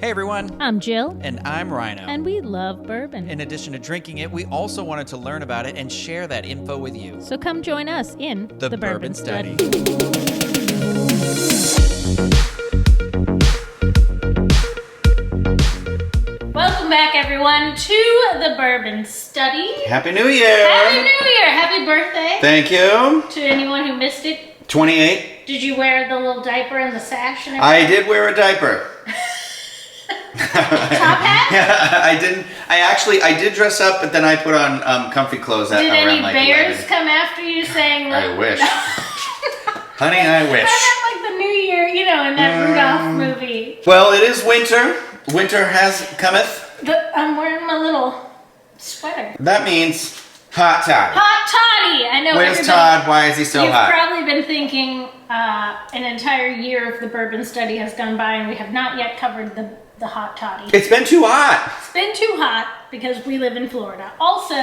Hey everyone, I'm Jill. and I'm Ryno. And we love bourbon. In addition to drinking it, we also wanted to learn about it and share that info with you. So come join us in The Bourbon Study. Welcome back, everyone, to the Bourbon Study. Happy New Year! Happy New Year! Happy birthday Thank you. to anyone who missed it. 28. Did you wear the little diaper and the sash and I everything? did wear a diaper. Top hat? Yeah, I didn't. I did dress up, but then I put on comfy clothes Did around any like bears 11. come after you saying, I look, wish. no. Honey, I wish. I meant like the New Year, you know, in that Rudolph movie. Well, it is winter. Winter has cometh. I'm wearing my little sweater. That means hot toddy. Hot Toddy! I know Where's everybody. Todd? Why is he so You've hot? probably been thinking an entire year of the Bourbon Study has gone by and we have not yet covered the Hot Toddy. It's been too hot. It's been too hot because we live in Florida. Also, we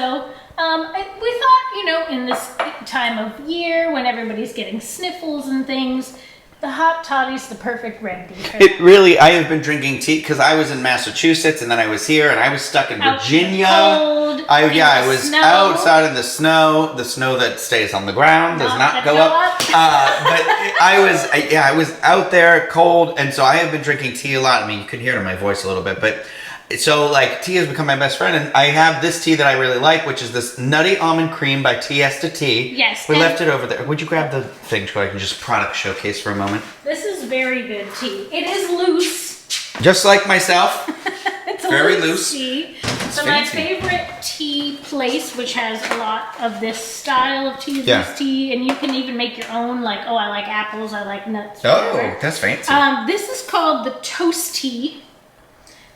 thought, you know, in this time of year when everybody's getting sniffles and things, the Hot Toddy's the perfect remedy for It that. really, I have been drinking tea because I was in Massachusetts and then I was here and I was stuck in Out in the Virginia. cold, in I the was snow. outside in the snow that stays on the ground, does not go up. But I was out there cold, and so I have been drinking tea a lot. I mean, you can hear it in my voice a little bit, but so like tea has become my best friend, and I have this tea that I really like, which is this Nutty Almond Cream by T.S. to Tea. Yes, we and- left it over there. Would you grab the thing so I can just product showcase for a moment? This is very good tea. It is loose. Just like myself. It's a Very loose loose. tea. So my fancy. favorite tea place, which has a lot of this style of tea, is Yeah. this tea, and you can even make your own. Like, oh, I like apples, I like nuts. Oh, whatever. that's fancy. This is called the Toast Tea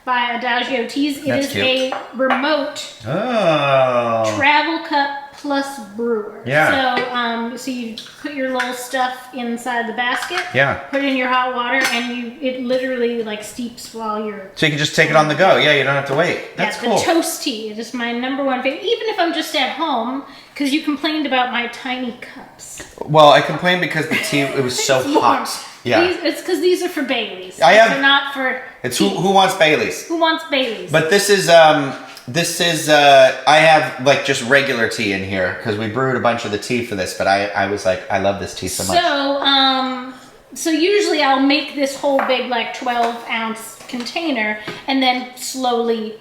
by Adagio Teas. It That's is cute. a remote Oh. travel cup plus brewer. Yeah. So you put your little stuff inside the basket. Yeah. Put it in your hot water, and it literally like steeps while you're. So you can just take it on the go. Yeah, you don't have to wait. That's Yeah, cool. the Toast Tea. It is my number one favorite. Even if I'm just at home, because you complained about my tiny cups. Well, I complained because the tea it was so It's warm. hot. Yeah. It's because these are for Baileys. I have- They're not for. It's tea. who wants Baileys? Who wants Baileys? But this is I have like just regular tea in here because we brewed a bunch of the tea for this, but I was like I love this tea so much. So usually I'll make this whole big like 12-ounce container and then slowly.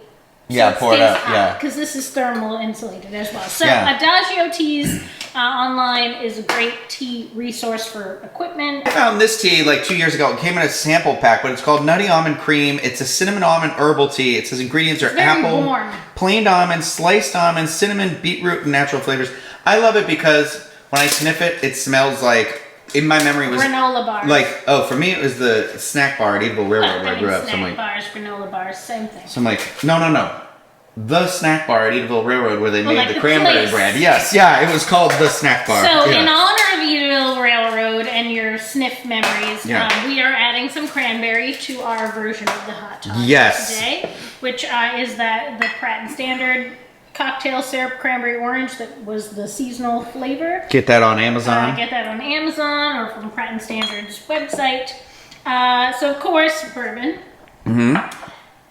Pour it up. Yeah. Because this is thermal insulated as well. So Yeah. Adagio Teas online is a great tea resource for equipment. I found this tea like 2 years ago. It came in a sample pack, but it's called Nutty Almond Cream. It's a cinnamon almond herbal tea. It says ingredients are very apple, warm. plain almonds, sliced almonds, cinnamon, beetroot, and natural flavors. I love it because when I sniff it, it smells like, in my memory, it was Granola bars. like, for me, it was the snack bar at Edaville Railroad where I grew up. So I'm snack like, bars, granola bars, same thing. So I'm like, no. The snack bar at Edaville Railroad where they made like the the cranberry place. bread. Yes, yeah, it was called the snack bar. So Yeah. in honor of Edaville Railroad and your sniff memories, Yeah. we are adding some cranberry to our version of the Hot Toddy Yes. today, which is the Pratt & Standard cocktail syrup cranberry orange that was the seasonal flavor. Get that on Amazon. Get that on Amazon or from Pratt & Standard's website. So of course, bourbon. Mm-hmm.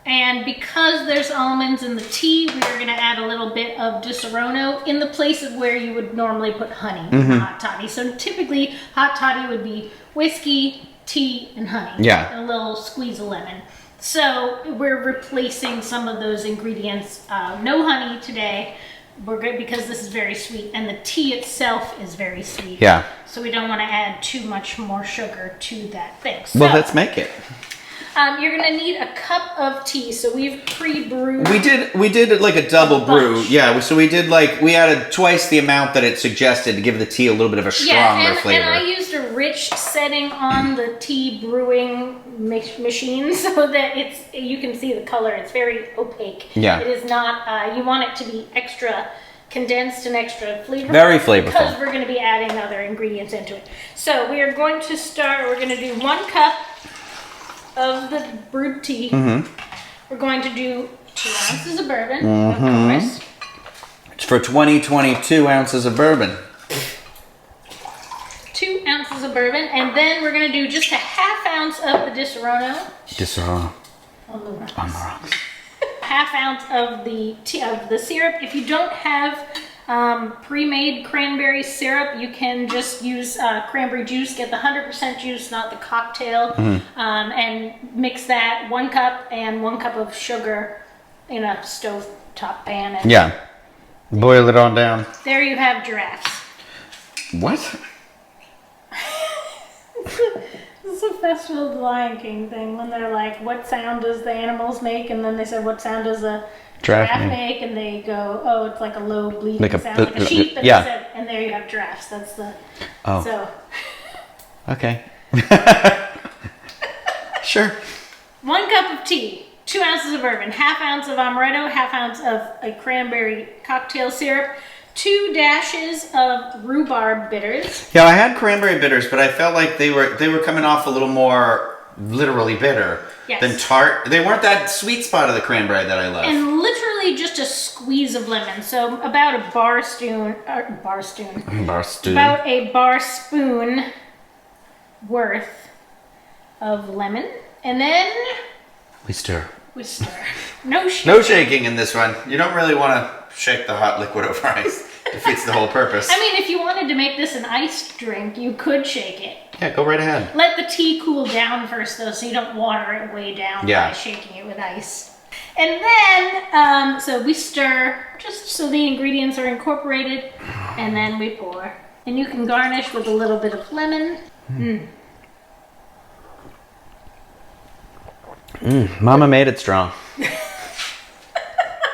And because there's almonds in the tea, we are going to add a little bit of Disaronno in the places where you would normally put honey in the Hot Toddy. So typically, Hot Toddy would be whiskey, tea, and honey. Yeah. And a little squeeze of lemon. So we're replacing some of those ingredients. No honey today. We're good because this is very sweet, and the tea itself is very sweet. Yeah. So we don't want to add too much more sugar to that thing. Well, So, let's make it. you're gonna need a cup of tea. So we've pre-brewed. We did like a double brew. bunch. Yeah, so we added twice the amount that it suggested to give the tea a little bit of a stronger flavor. And I used a rich setting on the tea brewing machine so that you can see the color. It's very opaque. Yeah. It is not. You want it to be extra condensed and extra flavorful. Very flavorful. Because we're going to be adding other ingredients into it. So we are going to start. We're going to do 1 cup of the brewed tea. Mm-hmm. We're going to do 2 ounces of bourbon, of course. It's for 22 ounces of bourbon. 2 ounces of bourbon, and then we're going to do just a 1/2 ounce of the Disaronno. On the rocks. On the rocks. Half ounce of the syrup. If you don't have pre-made cranberry syrup, you can just use cranberry juice. Get the 100% juice, not the cocktail, and mix that 1 cup and 1 cup of sugar in a stovetop pan. And Yeah. Boil it on down. there you have giraffes. What? It's a Festival of the Lion King thing when they're like, what sound does the animals make? And then they said, what sound does a giraffe make? And they go, oh, it's like a low bleating sound, like a sheep. And, yeah. they said, and there you have giraffes. That's the... Oh. So... Okay. Sure. 1 cup of tea, 2 ounces of bourbon, half ounce of amaretto, half ounce of a cranberry cocktail syrup, 2 dashes of rhubarb bitters. Yeah, I had cranberry bitters, but I felt like they were coming off a little more literally bitter than tart. They weren't that sweet spot of the cranberry that I love. And literally just a squeeze of lemon. So about a bar spoon worth of lemon. And then we stir. No shaking. No shaking in this one. You don't really want to shake the hot liquid over ice. Defeats the whole purpose. I mean, if you wanted to make this an iced drink, you could shake it. Yeah, go right ahead. Let the tea cool down first, though, so you don't water it way down by shaking it with ice. And then, so we stir, just so the ingredients are incorporated, and then we pour. And you can garnish with a little bit of lemon. Mama made it strong.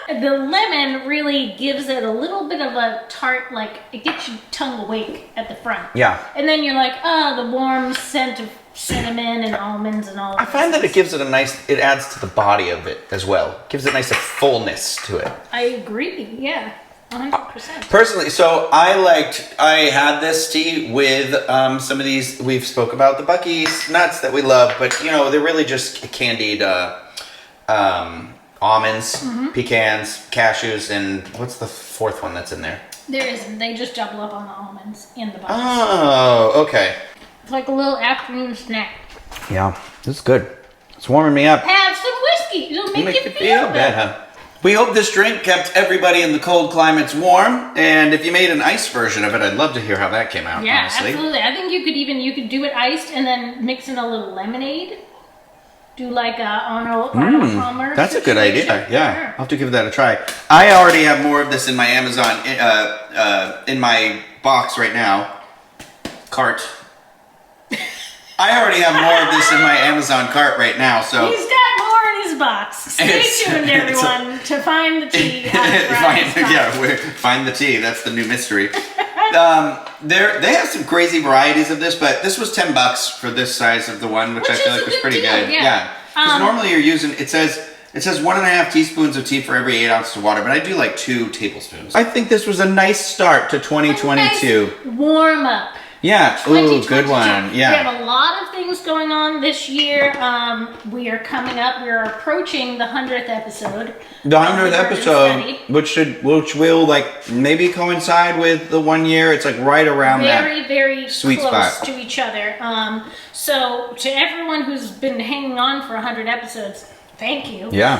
The lemon really gives it a little bit of a tart, like it gets your tongue awake at the front. Yeah. And then you're like, oh, the warm scent of cinnamon and almonds and all. I find that it gives it it adds to the body of it as well. Gives it a nice fullness to it. I agree, yeah. 100%. Personally, so I had this tea with some of these, we've spoke about the Buc-ee's nuts that we love, but you know, they're really just candied almonds, pecans, cashews, and what's the fourth one that's in there? There isn't. They just double up on the almonds in the box. Oh, okay. It's like a little afternoon snack. Yeah, this is good. It's warming me up. Have some whiskey. It'll make you feel better. We hope this drink kept everybody in the cold climates warm, and if you made an iced version of it, I'd love to hear how that came out, yeah, honestly. Absolutely. I think you could do it iced and then mix in a little lemonade. Do like a Arnold Palmer. That's a good idea. Yeah, I'll have to give that a try. I already have more of this in my Amazon, in my box right now. Cart. I already have more of this in my Amazon cart right now, so. He's got more in his box. Stay tuned, everyone, to find the tea. Find the tea. That's the new mystery. They have some crazy varieties of this, but this was $10 for this size of the one, which I feel like was pretty good. Yeah. Because normally you're using, it says 1.5 teaspoons of tea for every 8 ounces of water, but I do like 2 tablespoons. I think this was a nice start to 2022. Nice warm up. Yeah, ooh, good one. Yeah. We have a lot of things going on this year. We are coming up, we are approaching the 100th episode. The 100th episode, which will like maybe coincide with the 1 year. It's like right around very, that very sweet close spot to each other. So to everyone who's been hanging on for 100 episodes, thank you. Yeah.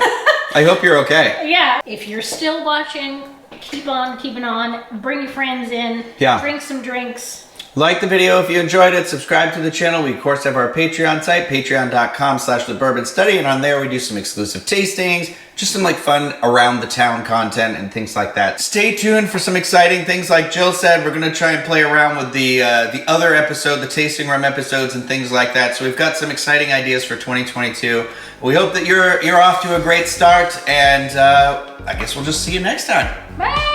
I hope you're okay. Yeah. If you're still watching, keep on keeping on. Bring your friends in. Yeah. Drink some drinks. Like the video if you enjoyed it. Subscribe to the channel. We, of course, have our Patreon site, patreon.com/The Bourbon Study. And on there, we do some exclusive tastings, just some like fun around the town content and things like that. Stay tuned for some exciting things. Like Jill said, we're going to try and play around with the other episode, the tasting room episodes and things like that. So we've got some exciting ideas for 2022. We hope that you're off to a great start. And I guess we'll just see you next time. Bye.